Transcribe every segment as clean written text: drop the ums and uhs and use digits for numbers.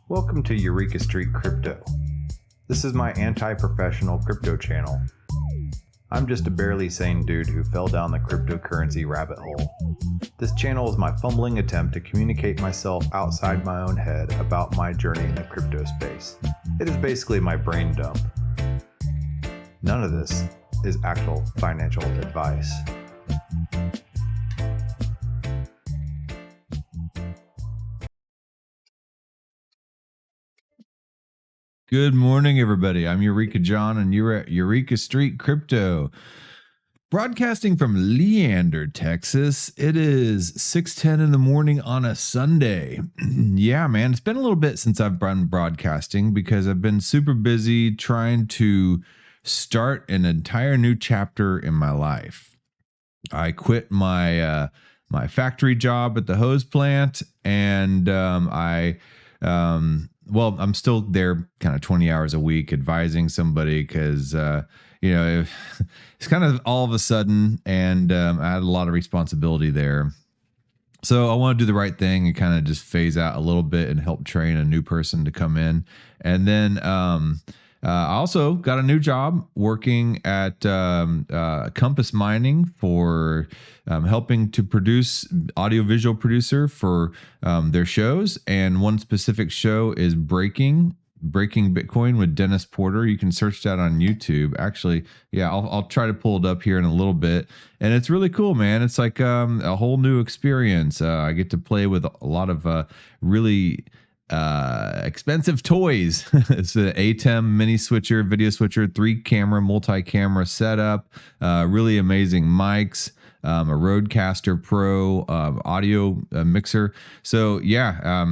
Welcome to Eureka Street Crypto. This is my anti-professional crypto channel. I'm just a barely sane dude who fell down the cryptocurrency rabbit hole. This channel is my fumbling attempt to communicate myself outside my own head about my journey in the crypto space. It is basically my brain dump. None of this is actual financial advice. Good morning, everybody. I'm Eureka John, and you're at Eureka Street Crypto. Broadcasting from Leander, Texas. It is 6:10 in the morning on a Sunday. Yeah, man, it's been a little bit since I've been broadcasting because I've been super busy trying to start an entire new chapter in my life. I quit my my factory job at the hose plant, and well, I'm still there kind of 20 hours a week advising somebody because, it's kind of all of a sudden, and I had a lot of responsibility there. So I want to do the right thing and kind of just phase out a little bit and help train a new person to come in. And then I also got a new job working at Compass Mining for helping to produce audiovisual producer for their shows. And one specific show is Breaking Bitcoin with Dennis Porter. You can search that on YouTube. Actually, yeah, I'll try to pull it up here in a little bit. And it's really cool, man. It's like a whole new experience. I get to play with a lot of really expensive toys. It's an ATEM mini switcher, video switcher, 3-camera, multi-camera setup, really amazing mics, a Rodecaster Pro audio mixer. So yeah,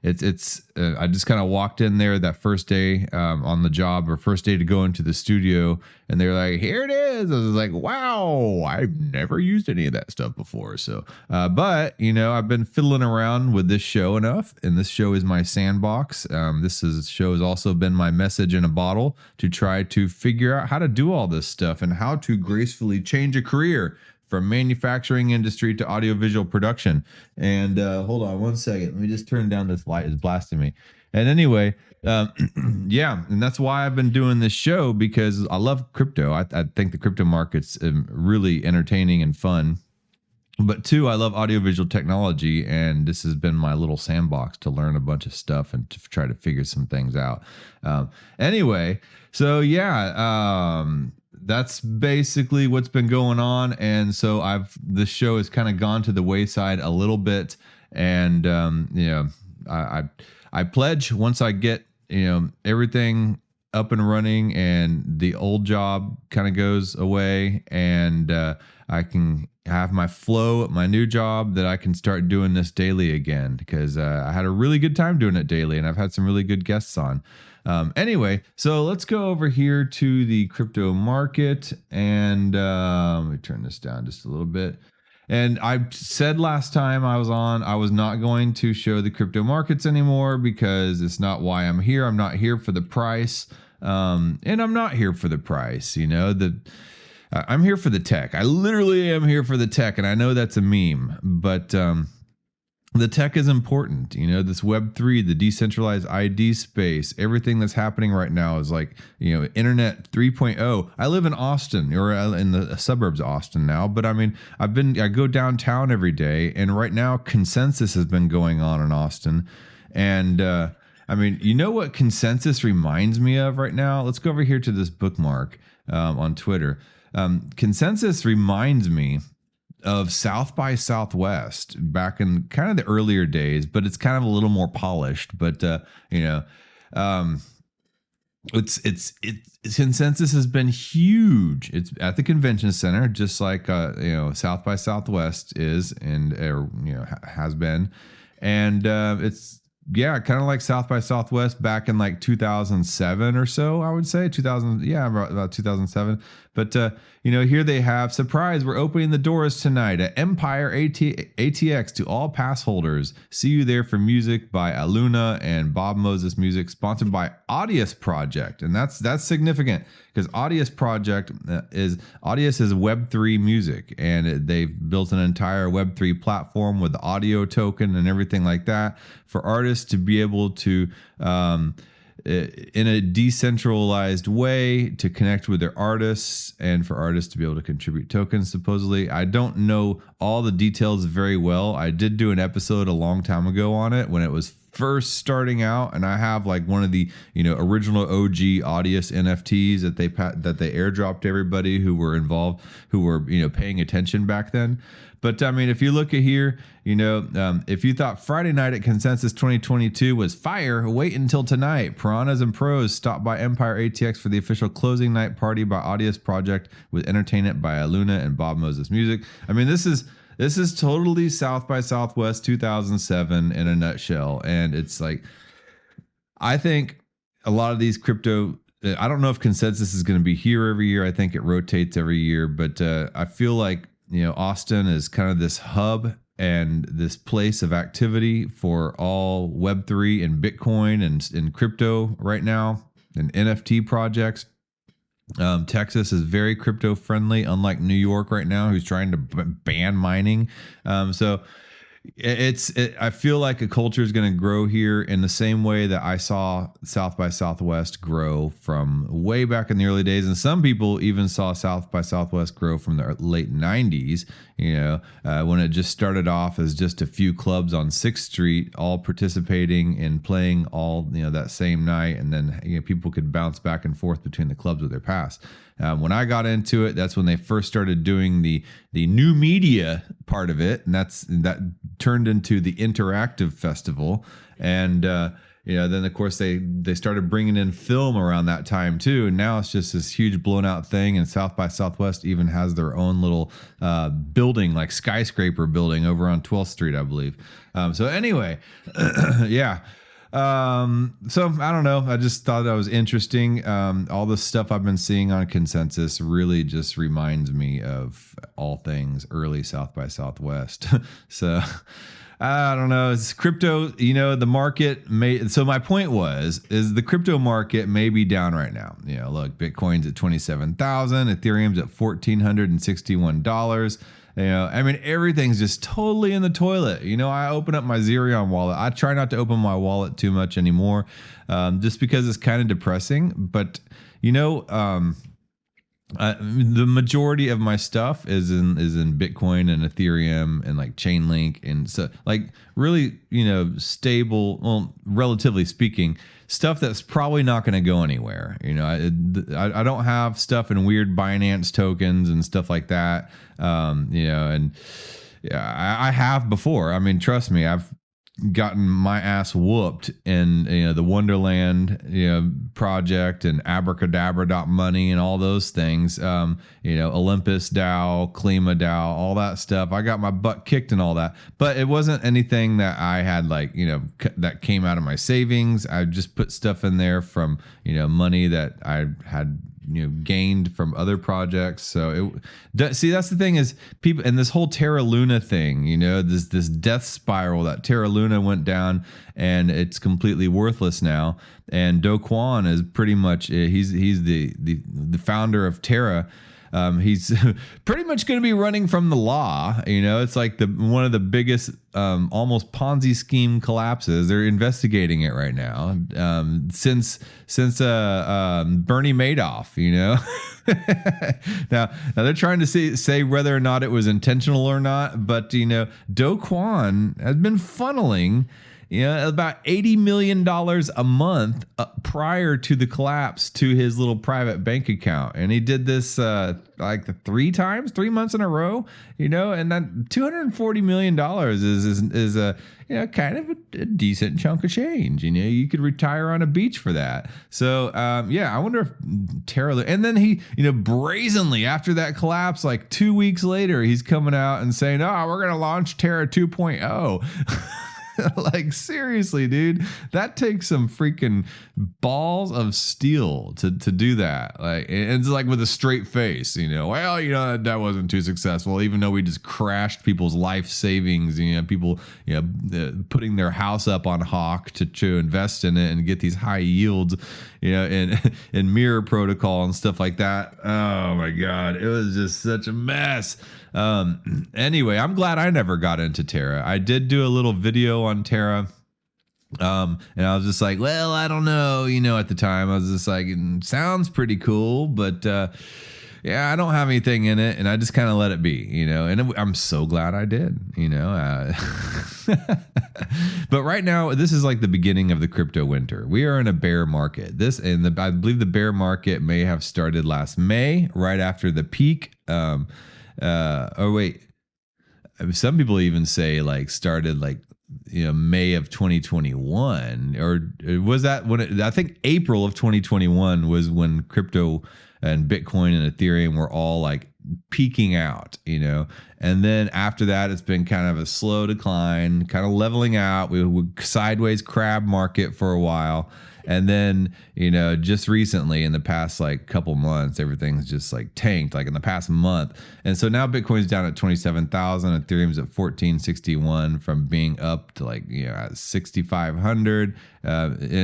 it's I just kind of walked in there that first day on the job, or first day to go into the studio, and they're like, here it is. I was like, wow, I've never used any of that stuff before. So but I've been fiddling around with this show enough, and this show is my sandbox. This show has also been my message in a bottle to try to figure out how to do all this stuff and how to gracefully change a career from manufacturing industry to audiovisual production. And hold on one second. Let me just turn down this light. It's blasting me. And anyway, yeah, and that's why I've been doing this show, because I love crypto. I think the crypto market's really entertaining and fun. But two, I love audiovisual technology, and this has been my little sandbox to learn a bunch of stuff and to try to figure some things out. Anyway, so yeah, that's basically what's been going on. And so the show has kind of gone to the wayside a little bit. And, I pledge, once I get, everything up and running and the old job kind of goes away, and I can have my flow at my new job, that I can start doing this daily again, because I had a really good time doing it daily, and I've had some really good guests on. Anyway, so let's go over here to the crypto market, and let me turn this down just a little bit. And I said last time I was on, I was not going to show the crypto markets anymore, because it's not why I'm here. I'm not here for the price. And I'm not here for the price. I'm here for the tech. I literally am here for the tech. And I know that's a meme, but the tech is important. This web3, the decentralized ID space, everything that's happening right now is like, internet 3.0. I live in Austin, or in the suburbs of Austin now, but I mean, I go downtown every day, and right now Consensus has been going on in Austin. And I mean, what Consensus reminds me of right now? Let's go over here to this bookmark on Twitter. Consensus reminds me of South by Southwest back in kind of the earlier days, but it's kind of a little more polished. But it's Consensus has been huge. It's at the convention center, just like South by Southwest is, and has been, and it's kind of like South by Southwest back in like 2007 or so, I would say 2000. Yeah, about 2007. But here they have, surprise, we're opening the doors tonight at Empire ATX to all pass holders. See you there for music by Aluna and Bob Moses Music, sponsored by Audius Project. And that's significant, because Audius Project is Web3 music, and they've built an entire Web3 platform with the audio token and everything like that for artists artists to be able to, in a decentralized way, to connect with their artists, and for artists to be able to contribute tokens, supposedly. I don't know all the details very well. I did do an episode a long time ago on it when it was first starting out, and I have like one of the original OG Audius NFTs that they airdropped to everybody who were involved, who were paying attention back then. But I mean, if you look at here, if you thought Friday night at Consensus 2022 was fire, wait until tonight. Piranhas and Pros stop by Empire ATX for the official closing night party by Audius Project with entertainment by Aluna and Bob Moses Music. I mean, this is totally South by Southwest 2007 in a nutshell. And it's like, I think a lot of these crypto, I don't know if Consensus is going to be here every year. I think it rotates every year, but I feel like, Austin is kind of this hub and this place of activity for all Web3 and Bitcoin and crypto right now, and NFT projects. Texas is very crypto friendly, unlike New York right now, who's trying to ban mining. So I feel like a culture is going to grow here in the same way that I saw South by Southwest grow from way back in the early days. And some people even saw South by Southwest grow from the late 90s, when it just started off as just a few clubs on 6th Street, all participating and playing all, that same night. And then, people could bounce back and forth between the clubs with their pass. When I got into it, that's when they first started doing the new media part of it, and that turned into the interactive festival. And then of course they started bringing in film around that time too, and now it's just this huge blown out thing. And South by Southwest even has their own little building, like skyscraper building, over on 12th Street, I believe. So anyway, yeah. So I don't know. I just thought that was interesting. All the stuff I've been seeing on Consensus really just reminds me of all things early South by Southwest. So I don't know. It's crypto, the market so my point is the crypto market may be down right now. Look, Bitcoin's at 27,000, Ethereum's at $1,461. I mean, everything's just totally in the toilet. I open up my Xerion wallet. I try not to open my wallet too much anymore, just because it's kind of depressing. But, the majority of my stuff is in Bitcoin and Ethereum and like Chainlink, and so like really stable, well, relatively speaking, stuff that's probably not going to go anywhere. I don't have stuff in weird Binance tokens and stuff like that. And yeah, I have before. I mean, trust me, I've gotten my ass whooped in the Wonderland project and abracadabra.money and all those things, Olympus DAO, Klima DAO, all that stuff. I got my butt kicked and all that, but it wasn't anything that I had that came out of my savings. I just put stuff in there from money that I had gained from other projects. So that's the thing is people, and this whole Terra Luna thing, this death spiral that Terra Luna went down, and it's completely worthless now. And Do Kwon is pretty much he's the founder of Terra. He's pretty much going to be running from the law. It's like one of the biggest, almost Ponzi scheme collapses. They're investigating it right now. Since Bernie Madoff, now they're trying to say whether or not it was intentional or not. But, Do Kwon has been funneling about $80 million a month prior to the collapse to his little private bank account. And he did this like 3 months in a row, and that $240 million is a, kind of a decent chunk of change. You could retire on a beach for that. So, I wonder if Terra, and then he, brazenly after that collapse, like 2 weeks later, he's coming out and saying, oh, we're going to launch Terra 2.0. Like, seriously, dude, that takes some freaking balls of steel to do that. Like, it's like with a straight face, that wasn't too successful, even though we just crashed people's life savings, people, putting their house up on Hawk to invest in it and get these high yields, in mirror protocol and stuff like that. Oh my God. It was just such a mess. Anyway, I'm glad I never got into Terra. I did do a little video on Terra And I was just like, well, I don't know, at the time I was just like, sounds pretty cool, but, yeah, I don't have anything in it. And I just kind of let it be, and I'm so glad I did, but right now, this is like the beginning of the crypto winter. We are in a bear market. I believe the bear market may have started last May, right after the peak. Oh wait, some people even say like started like, May of 2021, or was that when I think April of 2021 was when crypto and Bitcoin and Ethereum were all like peaking out, and then after that, it's been kind of a slow decline, kind of leveling out. We sideways crab market for a while. And then, just recently in the past like couple months, everything's just like tanked, like in the past month. And so now Bitcoin's down at 27,000, Ethereum's at 1461 from being up to like, at 6,500,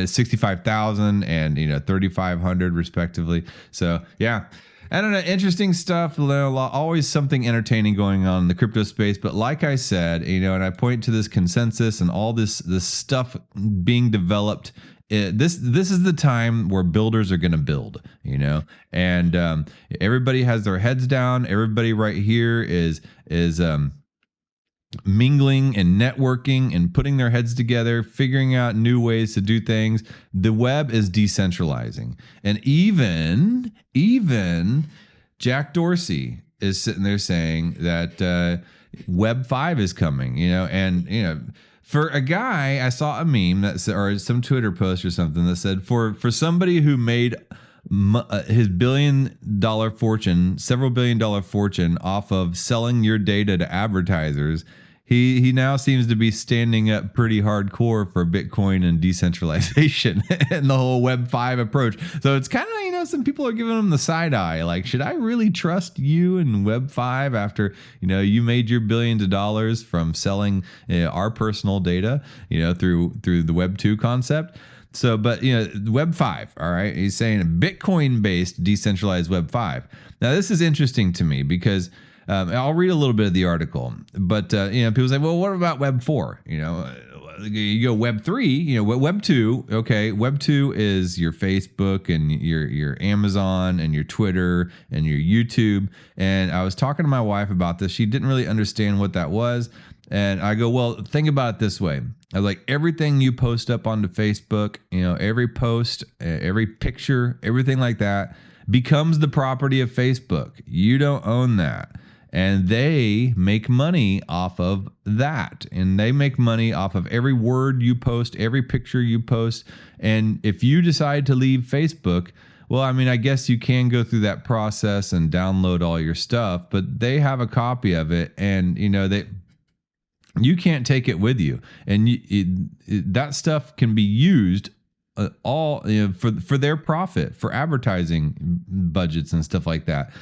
65,000 and, 3,500 respectively. So yeah. I don't know. Interesting stuff. Always something entertaining going on in the crypto space. But like I said, and I point to this consensus and all this stuff being developed. This is the time where builders are going to build, and everybody has their heads down. Everybody right here is mingling and networking and putting their heads together, figuring out new ways to do things. The web is decentralizing. And even Jack Dorsey is sitting there saying that web5 is coming, and for a guy, I saw a meme that said, or some Twitter post or something that said, for somebody who made his several $billion fortune off of selling your data to advertisers, he now seems to be standing up pretty hardcore for Bitcoin and decentralization and the whole Web5 approach. So it's kind of, some people are giving him the side eye. Like, should I really trust you in Web5 after, you made your billions of dollars from selling our personal data, through the Web2 concept? So, but, Web5, all right, he's saying a Bitcoin-based decentralized Web5. Now, this is interesting to me because I'll read a little bit of the article, but, people say, well, what about Web 4? You go Web 3, Web 2. Okay. Web 2 is your Facebook and your Amazon and your Twitter and your YouTube. And I was talking to my wife about this. She didn't really understand what that was. And I go, well, think about it this way. I was like, everything you post up onto Facebook, every post, every picture, everything like that becomes the property of Facebook. You don't own that. And they make money off of that. And they make money off of every word you post, every picture you post. And if you decide to leave Facebook, well, I mean, I guess you can go through that process and download all your stuff, but they have a copy of it, and you can't take it with you. And that stuff can be used all for their profit, for advertising budgets and stuff like that.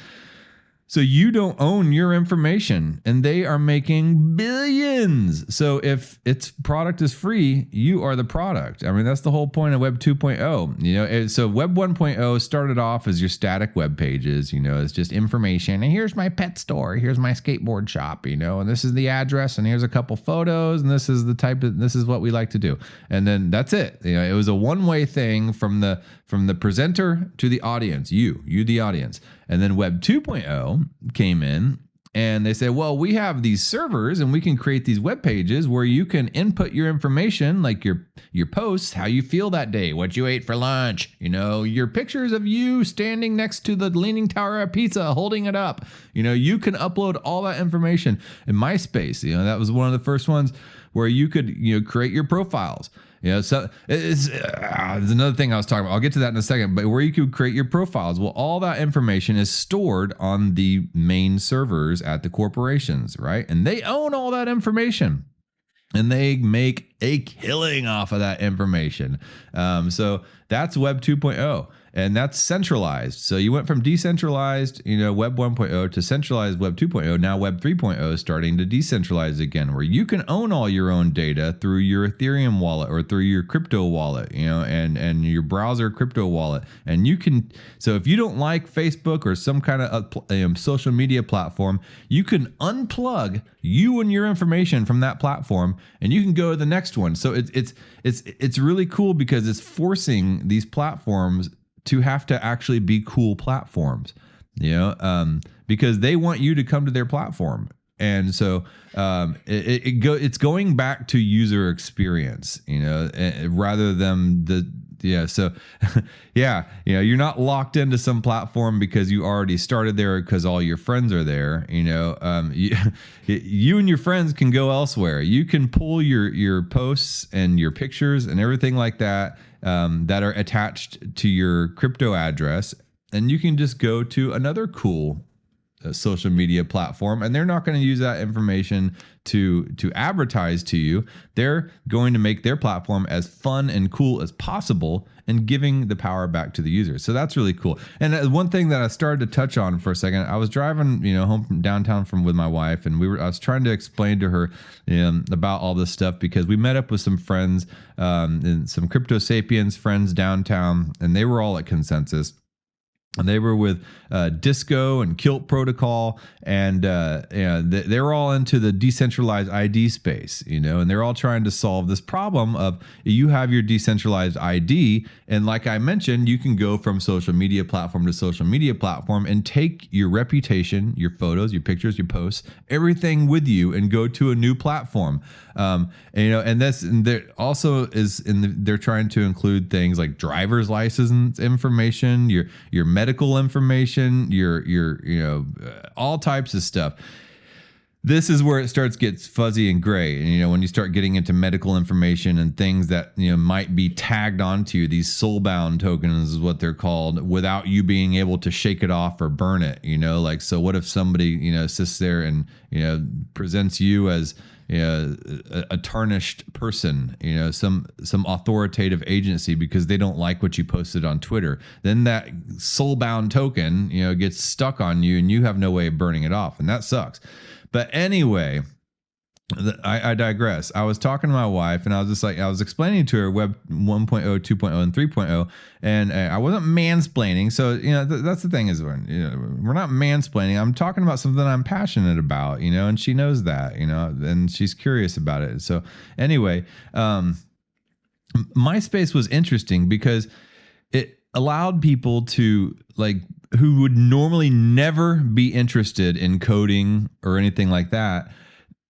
So you don't own your information, and they are making billions. So if its product is free, you are the product. I mean, that's the whole point of Web 2.0. So Web 1.0 started off as your static web pages. It's just information. And here's my pet store. Here's my skateboard shop. And this is the address. And here's a couple photos. And this is this is what we like to do. And then that's it. It was a one-way thing from the presenter to the audience. You the audience. And then Web 2.0 came in, and they said, well, we have these servers, and we can create these web pages where you can input your information, like your posts, how you feel that day, what you ate for lunch, your pictures of you standing next to the Leaning Tower of Pizza, holding it up. You can upload all that information. In MySpace, that was one of the first ones where you could, create your profiles. So it's another thing I was talking about. I'll get to that in a second, but where you could create your profiles. Well, all that information is stored on the main servers at the corporations, right? And they own all that information, and they make a killing off of that information. So that's Web 2.0. and that's centralized. So you went from decentralized, Web 1.0 to centralized Web 2.0. Now Web 3.0 is starting to decentralize again, where you can own all your own data through your Ethereum wallet or through your crypto wallet, and your browser crypto wallet. And you can, so if you don't like Facebook or some kind of social media platform, you can unplug you and your information from that platform, and you can go to the next one. So it's really cool because it's forcing these platforms to have to actually be cool platforms, because they want you to come to their platform. And so it's going back to user experience, rather than so you're not locked into some platform because you already started there because all your friends are there. You and your friends can go elsewhere. You can pull your posts and your pictures and everything like that that are attached to your crypto address, and you can just go to another cool social media platform, and they're not going to use that information to advertise to you. They're going to make their platform as fun and cool as possible and giving the power back to the users. So that's really cool. And one thing that I started to touch on for a second, I was driving, home from downtown with my wife, and I was trying to explain to her about all this stuff, because we met up with some friends, and some Crypto Sapiens friends downtown, and they were all at Consensus. And they were with Disco and Kilt Protocol, and they're all into the decentralized ID space, and they're all trying to solve this problem of you have your decentralized ID, and like I mentioned, you can go from social media platform to social media platform and take your reputation, your photos, your pictures, your posts, everything with you, and go to a new platform. And there also is they're trying to include things like driver's license information, your medical information, your all types of stuff. This is where it gets fuzzy and gray. And, when you start getting into medical information and things that, might be tagged onto you, these soulbound tokens is what they're called, without you being able to shake it off or burn it, so what if somebody, sits there and, presents you as, a tarnished person, some authoritative agency, because they don't like what you posted on Twitter. Then that soulbound token, gets stuck on you, and you have no way of burning it off, and that sucks. But anyway, I digress. I was talking to my wife, and I was explaining to her Web 1.0, 2.0, and 3.0, and I wasn't mansplaining. So, that's the thing is, we're not mansplaining. I'm talking about something I'm passionate about, and she knows that, and she's curious about it. So anyway, MySpace was interesting because it allowed people to, who would normally never be interested in coding or anything like that,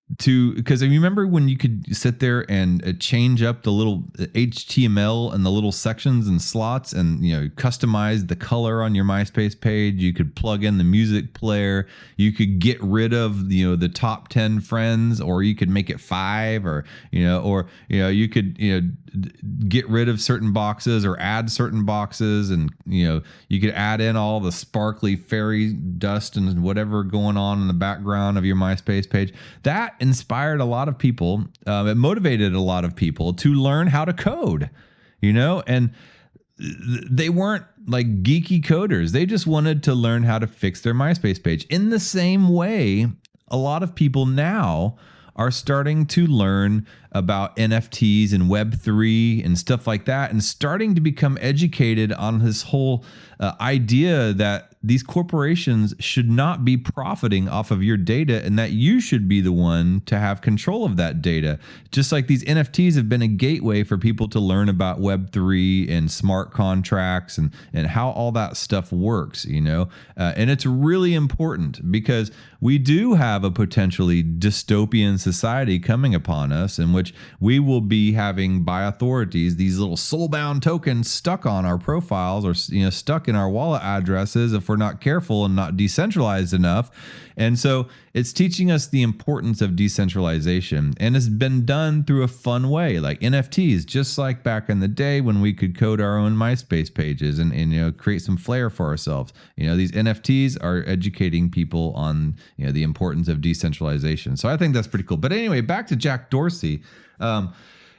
because you remember when you could sit there and change up the little HTML and the little sections and slots, and customize the color on your MySpace page. You could plug in the music player. You could get rid of the top 10 friends, or you could make it 5, or you could get rid of certain boxes or add certain boxes, and you could add in all the sparkly fairy dust and whatever going on in the background of your MySpace page. That inspired a lot of people. It motivated a lot of people to learn how to code, and they weren't like geeky coders. They just wanted to learn how to fix their MySpace page. In the same way, a lot of people now are starting to learn about NFTs and Web3 and stuff like that, and starting to become educated on this whole idea that these corporations should not be profiting off of your data, and that you should be the one to have control of that data. Just like these NFTs have been a gateway for people to learn about Web3 and smart contracts and how all that stuff works, and it's really important because we do have a potentially dystopian society coming upon us, in which we will be having, by authorities, these little soulbound tokens stuck on our profiles, or stuck in our wallet addresses if we're not careful and not decentralized enough. And so it's teaching us the importance of decentralization, and it's been done through a fun way, like NFTs, just like back in the day when we could code our own MySpace pages and create some flair for ourselves. These NFTs are educating people on the importance of decentralization. So I think that's pretty cool. But anyway, back to Jack Dorsey.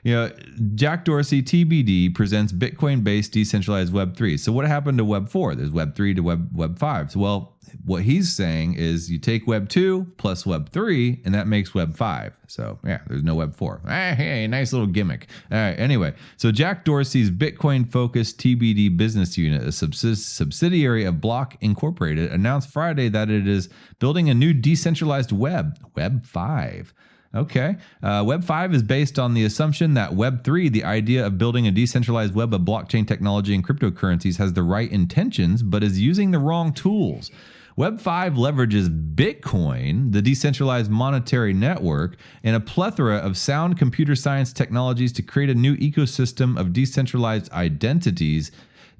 Jack Dorsey, TBD, presents Bitcoin-based decentralized Web3. So what happened to Web4? There's Web3 to Web5. So, well, what he's saying is you take Web2 plus Web3, and that makes Web5. So, yeah, there's no Web4. Hey, nice little gimmick. All right, anyway. So Jack Dorsey's Bitcoin-focused TBD business unit, a subsidiary of Block Incorporated, announced Friday that it is building a new decentralized Web5. Okay. Web 5 is based on the assumption that Web 3, the idea of building a decentralized web of blockchain technology and cryptocurrencies, has the right intentions, but is using the wrong tools. Web 5 leverages Bitcoin, the decentralized monetary network, and a plethora of sound computer science technologies to create a new ecosystem of decentralized identities,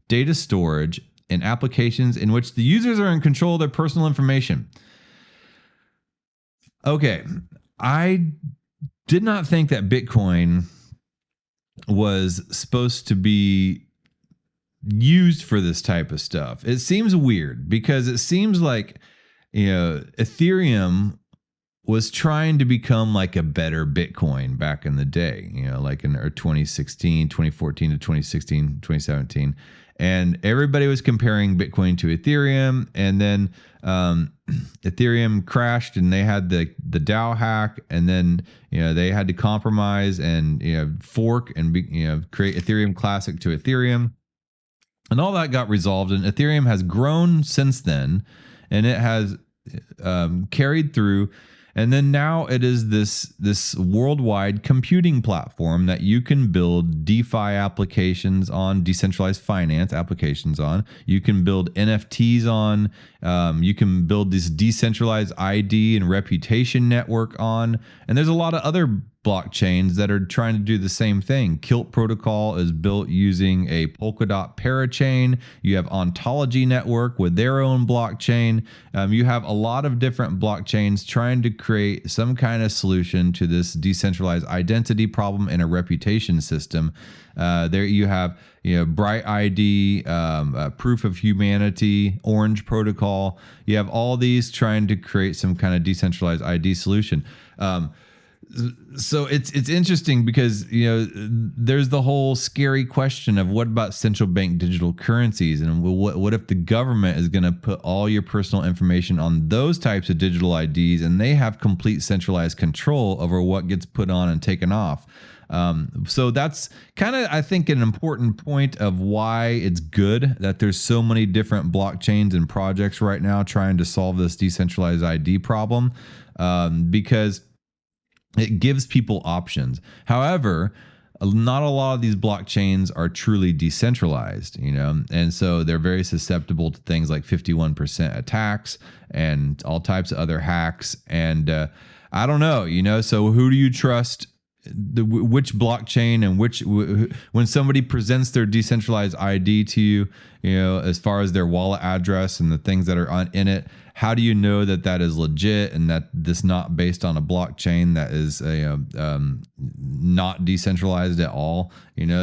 data storage, and applications in which the users are in control of their personal information. Okay. I did not think that Bitcoin was supposed to be used for this type of stuff. It seems weird because it seems like, Ethereum was trying to become like a better Bitcoin back in the day, like in 2014 to 2016, 2017. And everybody was comparing Bitcoin to Ethereum, and then Ethereum crashed, and they had the DAO hack, and then they had to compromise and fork and create Ethereum Classic to Ethereum, and all that got resolved. And Ethereum has grown since then, and it has carried through. And then now it is this worldwide computing platform that you can build DeFi applications on, decentralized finance applications on. You can build NFTs on. You can build this decentralized ID and reputation network on. And there's a lot of other blockchains that are trying to do the same thing. Kilt Protocol is built using a Polkadot parachain. You have Ontology Network with their own blockchain. You have a lot of different blockchains trying to create some kind of solution to this decentralized identity problem and a reputation system. There you have Bright ID, Proof of Humanity, Orange Protocol. You have all these trying to create some kind of decentralized ID solution. So it's interesting because there's the whole scary question of what about central bank digital currencies, and what if the government is going to put all your personal information on those types of digital IDs, and they have complete centralized control over what gets put on and taken off. So that's kind of, I think, an important point of why it's good that there's so many different blockchains and projects right now trying to solve this decentralized ID problem, because it gives people options. However, not a lot of these blockchains are truly decentralized, and so they're very susceptible to things like 51% attacks and all types of other hacks. And I don't know, so who do you trust? Which blockchain and when somebody presents their decentralized ID to you, as far as their wallet address and the things that are in it, how do you know that that is legit and that this not based on a blockchain that is not decentralized at all?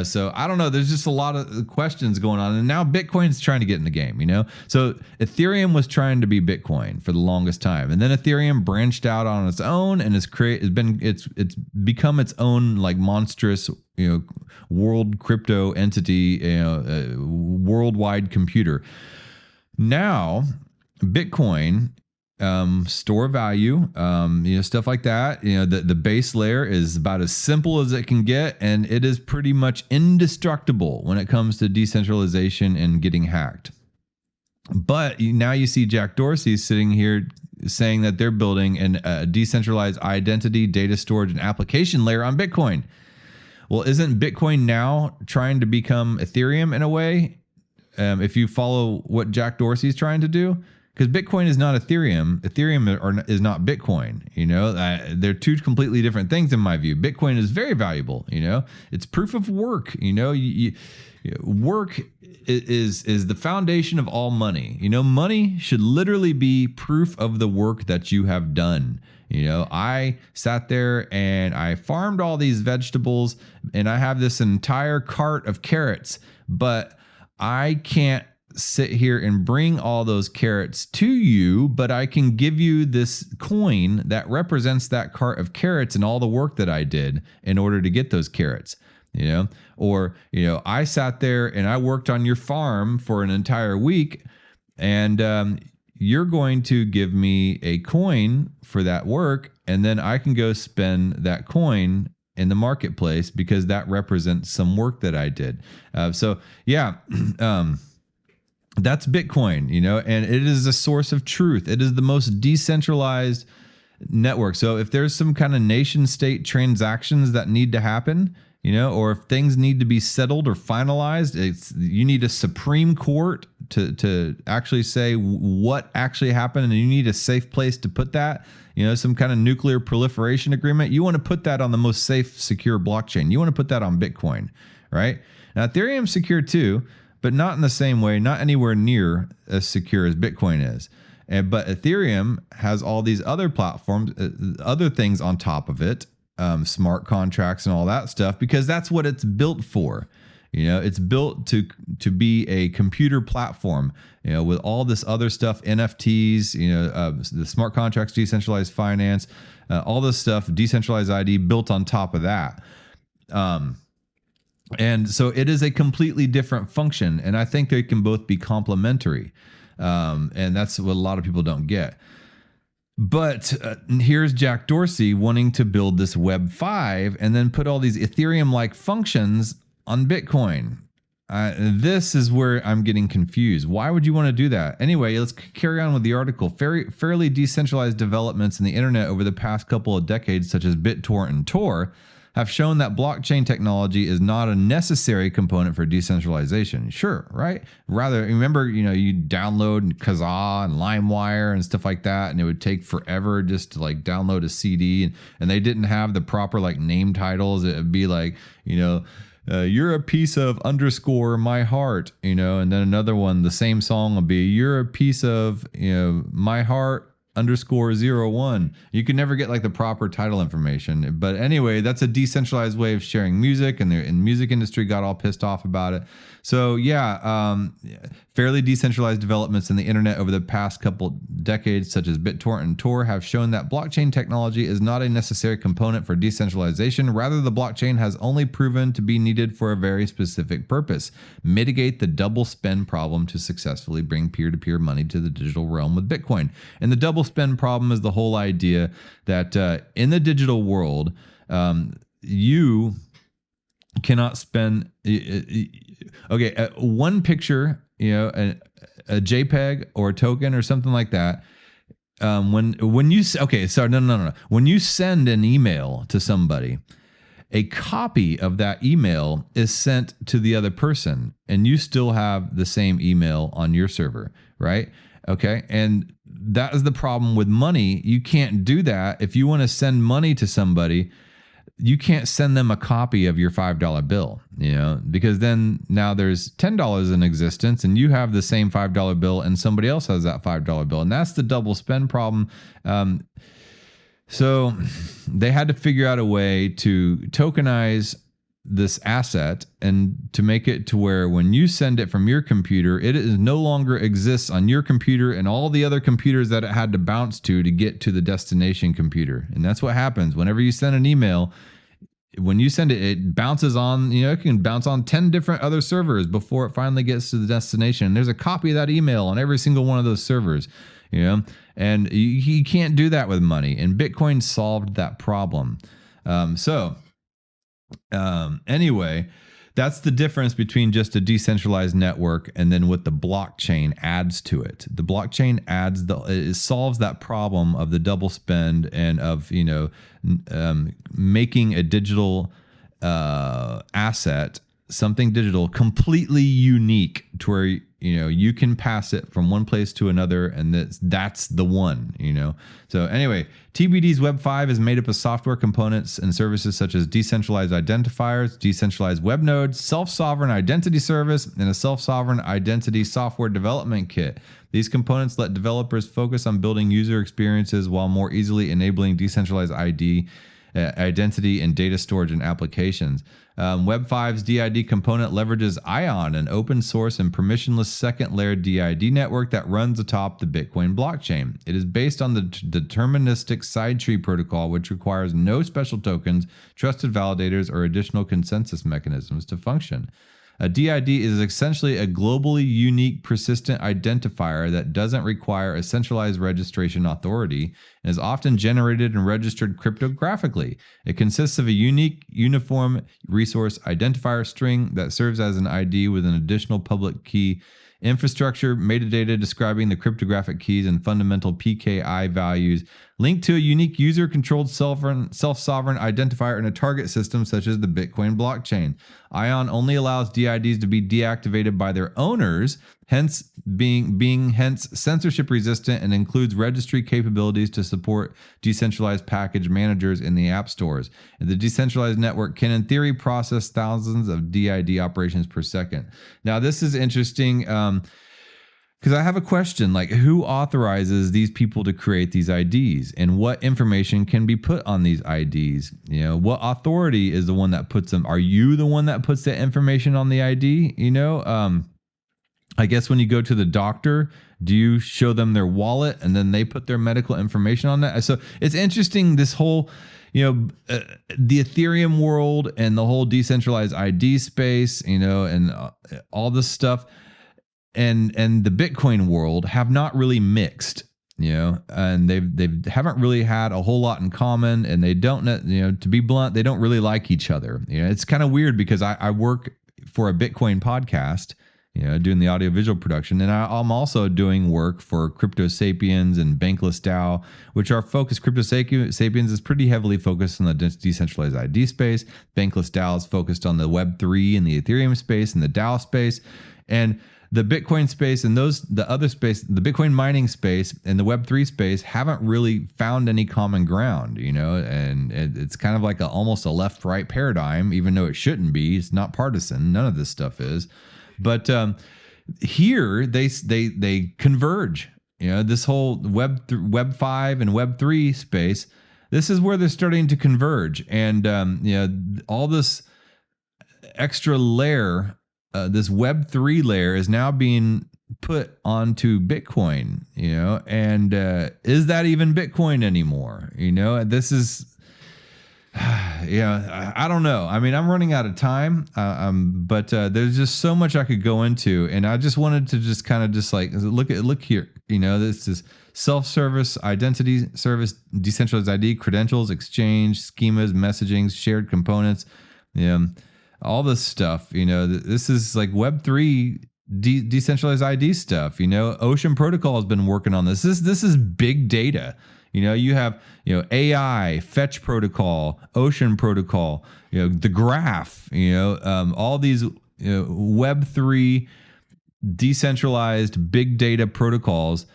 So I don't know. There's just a lot of questions going on, and now Bitcoin's trying to get in the game. So Ethereum was trying to be Bitcoin for the longest time, and then Ethereum branched out on its own and it's become its own like monstrous world crypto entity, worldwide computer. Now Bitcoin, store value, stuff like that. The base layer is about as simple as it can get, and it is pretty much indestructible when it comes to decentralization and getting hacked. But now you see Jack Dorsey sitting here saying that they're building a decentralized identity, data storage, and application layer on Bitcoin. Well, isn't Bitcoin now trying to become Ethereum in a way? If you follow what Jack Dorsey is trying to do, because Bitcoin is not Ethereum. Ethereum is not Bitcoin. They're two completely different things in my view. Bitcoin is very valuable. It's proof of work. Work is the foundation of all money. Money should literally be proof of the work that you have done. I sat there and I farmed all these vegetables, and I have this entire cart of carrots, but I can't sit here and bring all those carrots to you, but I can give you this coin that represents that cart of carrots and all the work that I did in order to get those carrots. Or I sat there and I worked on your farm for an entire week, and you're going to give me a coin for that work, and then I can go spend that coin in the marketplace because that represents some work that I did. That's Bitcoin, and it is a source of truth. It is the most decentralized network. So if there's some kind of nation state transactions that need to happen, or if things need to be settled or finalized, you need a Supreme Court to actually say what actually happened, and you need a safe place to put that. Some kind of nuclear proliferation agreement. You want to put that on the most safe, secure blockchain. You want to put that on Bitcoin, right? Now, Ethereum's secure too, but not in the same way, not anywhere near as secure as Bitcoin is. But Ethereum has all these other platforms, other things on top of it, smart contracts and all that stuff, because that's what it's built for. It's built to be a computer platform, with all this other stuff, NFTs, the smart contracts, decentralized finance, all this stuff, decentralized ID built on top of that. And so it is a completely different function. And I think they can both be complementary. And that's what a lot of people don't get. But here's Jack Dorsey wanting to build this web5 and then put all these Ethereum-like functions on Bitcoin. This is where I'm getting confused. Why would you want to do that? Anyway, let's carry on with the article. Fairly decentralized developments in the internet over the past couple of decades, such as BitTorrent and Tor, have shown that blockchain technology is not a necessary component for decentralization. Sure, right? Rather, remember, you download Kazaa and LimeWire and stuff like that, and it would take forever just to download a CD, and they didn't have the proper name titles. It would be you're a piece of _ my heart, and then another one, the same song will be, you're a piece of, my heart _01. You can never get the proper title information. But anyway, that's a decentralized way of sharing music, and the music industry got all pissed off about it. So fairly decentralized developments in the internet over the past couple decades, such as BitTorrent and Tor, have shown that blockchain technology is not a necessary component for decentralization. Rather, the blockchain has only proven to be needed for a very specific purpose: mitigate the double spend problem to successfully bring peer-to-peer money to the digital realm with Bitcoin. And the double spend problem is the whole idea that in the digital world, you cannot spend one picture, a JPEG or a token or something like that. When you when you send an email to somebody, a copy of that email is sent to the other person, and you still have the same email on your server, right? Okay. And that is the problem with money. You can't do that. If you want to send money to somebody, you can't send them a copy of your $5 bill, because then now there's $10 in existence, and you have the same $5 bill and somebody else has that $5 bill. And that's the double spend problem. So they had to figure out a way to tokenize this asset and to make it to where when you send it from your computer, it is no longer exists on your computer and all the other computers that it had to bounce to get to the destination computer. And that's what happens whenever you send an email. When you send it, it bounces on, it can bounce on 10 different other servers before it finally gets to the destination. There's a copy of that email on every single one of those servers, and you can't do that with money. And Bitcoin solved that problem. Anyway, that's the difference between just a decentralized network and then what the blockchain adds to it. The blockchain it solves that problem of the double spend and of, making a digital asset, something digital, completely unique to where, you can pass it from one place to another, and that's the one, So anyway, TBD's Web5 is made up of software components and services such as decentralized identifiers, decentralized web nodes, self-sovereign identity service, and a self-sovereign identity software development kit. These components let developers focus on building user experiences while more easily enabling decentralized ID identity and data storage and applications. Web5's DID component leverages ION, an open source and permissionless second layer DID network that runs atop the Bitcoin blockchain. It is based on the deterministic sidetree protocol, which requires no special tokens, trusted validators, or additional consensus mechanisms to function. A DID is essentially a globally unique persistent identifier that doesn't require a centralized registration authority and is often generated and registered cryptographically. It consists of a unique uniform resource identifier string that serves as an ID with an additional public key infrastructure, metadata describing the cryptographic keys and fundamental PKI values, linked to a unique user-controlled self-sovereign identifier in a target system such as the Bitcoin blockchain. ION only allows DIDs to be deactivated by their owners, hence being censorship resistant, and includes registry capabilities to support decentralized package managers in the app stores. And the decentralized network can, in theory, process thousands of DID operations per second. Now, this is interesting because I have a question, like, who authorizes these people to create these IDs, and what information can be put on these IDs? You know, what authority is the one that puts them? Are you the one that puts that information on the ID? You know, I guess when you go to the doctor, do you show them their wallet and then they put their medical information on that? So it's interesting, this whole, the Ethereum world and the whole decentralized ID space, and all this stuff, and the Bitcoin world have not really mixed, and they haven't really had a whole lot in common, and they don't, to be blunt, they don't really like each other. It's kind of weird because I work for a Bitcoin podcast, doing the audiovisual production. And I'm also doing work for Crypto Sapiens and Bankless DAO, which are focused. Crypto Sapiens is pretty heavily focused on the decentralized ID space. Bankless DAO is focused on the Web3 and the Ethereum space and the DAO space. And the Bitcoin space and the other space, the Bitcoin mining space and the Web3 space haven't really found any common ground, and it's kind of like almost a left-right paradigm, even though it shouldn't be. It's not partisan. None of this stuff is. But here they converge. This whole Web 5 and Web3 space. This is where they're starting to converge, and all this extra layer, this Web3 layer, is now being put onto Bitcoin. And is that even Bitcoin anymore? This is. Yeah, I don't know. I mean, I'm running out of time, but there's just so much I could go into, and I just wanted to just kind of just like look here. This is self-service, identity service, decentralized ID, credentials, exchange, schemas, messaging, shared components, all this stuff. This is like Web3 decentralized ID stuff. Ocean Protocol has been working on this. This is big data. You have, AI, Fetch Protocol, Ocean Protocol, the Graph, all these Web3 decentralized big data protocols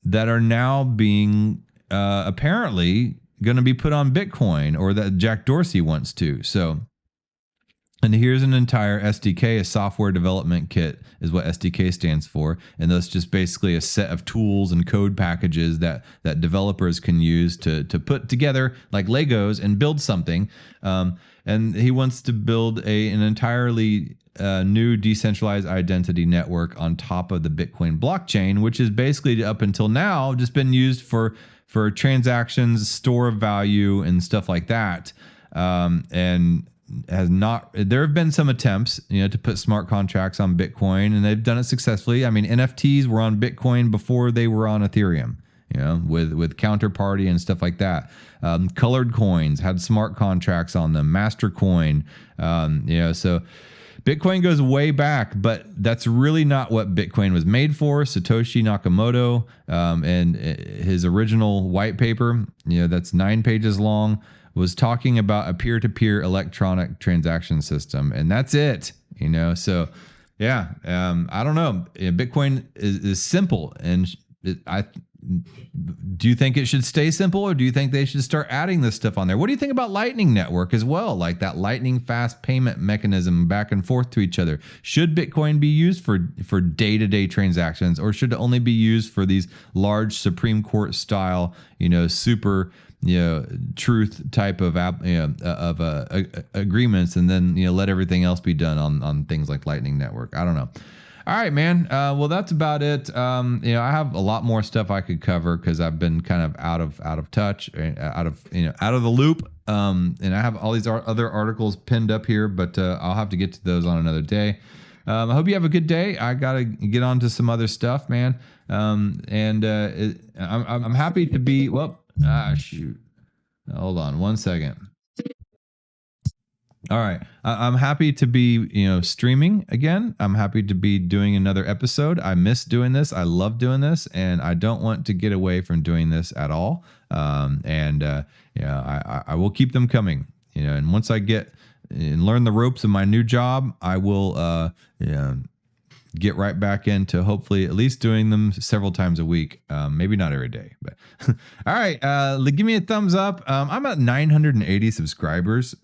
that are now being apparently going to be put on Bitcoin, or that Jack Dorsey wants to. So, and here's an entire SDK, a software development kit is what SDK stands for. And that's just basically a set of tools and code packages that developers can use to put together like Legos and build something. And he wants to build an entirely new decentralized identity network on top of the Bitcoin blockchain, which is basically up until now just been used for transactions, store of value, and stuff like that. And there have been some attempts, to put smart contracts on Bitcoin, and they've done it successfully. I mean, NFTs were on Bitcoin before they were on Ethereum, with counterparty and stuff like that. Colored coins had smart contracts on them, Mastercoin, so Bitcoin goes way back, but that's really not what Bitcoin was made for. Satoshi Nakamoto, and his original white paper, that's 9 pages long, was talking about a peer-to-peer electronic transaction system, and that's it. So yeah, I don't know. Bitcoin is simple, and do you think it should stay simple, or do you think they should start adding this stuff on there? What do you think about Lightning Network as well? Like that lightning fast payment mechanism back and forth to each other. Should Bitcoin be used for day-to-day transactions, or should it only be used for these large Supreme Court style, super, truth type of agreements, and then let everything else be done on things like Lightning Network? I don't know. All right, man. Well, that's about it. I have a lot more stuff I could cover because I've been kind of out of touch, out of the loop. And I have all these other articles pinned up here, but I'll have to get to those on another day. I hope you have a good day. I gotta get on to some other stuff, man. I'm happy to be. Well, shoot. Hold on 1 second. All right. I'm happy to be, streaming again. I'm happy to be doing another episode. I miss doing this. I love doing this, and I don't want to get away from doing this at all. I will keep them coming, and once I get and learn the ropes of my new job, I will, get right back into hopefully at least doing them several times a week. Maybe not every day, but all right. Give me a thumbs up. I'm at 980 subscribers.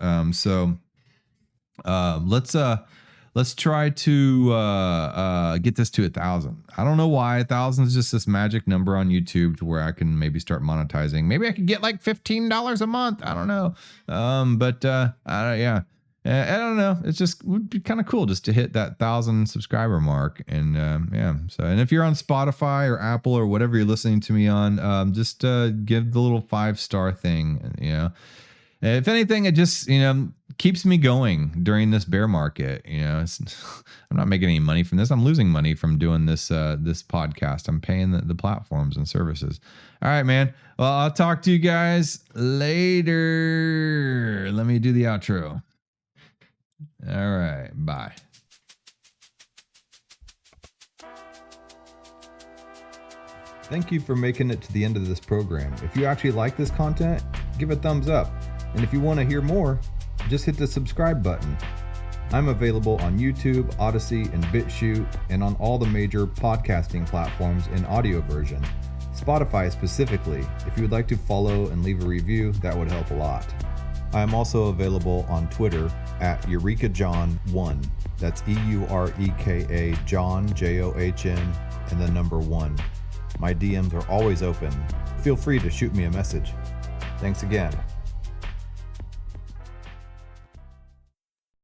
Let's try to get this to 1,000. I don't know why 1,000 is just this magic number on YouTube to where I can maybe start monetizing. Maybe I could get like $15 a month. I don't know. Yeah. I don't know. It's just would be kind of cool just to hit that 1,000 subscriber mark. And So, and if you're on Spotify or Apple or whatever you're listening to me on, just give the little 5-star thing. If anything, it just keeps me going during this bear market. I'm not making any money from this. I'm losing money from doing this this podcast. I'm paying the platforms and services. All right, man. Well, I'll talk to you guys later. Let me do the outro. All right. Bye. Thank you for making it to the end of this program. If you actually like this content, give a thumbs up. And if you want to hear more, just hit the subscribe button. I'm available on YouTube, Odyssey, and BitChute, and on all the major podcasting platforms in audio version. Spotify specifically. If you would like to follow and leave a review, that would help a lot. I am also available on Twitter at EurekaJohn1. That's EUREKA John, JOHN, and the number 1. My DMs are always open. Feel free to shoot me a message. Thanks again.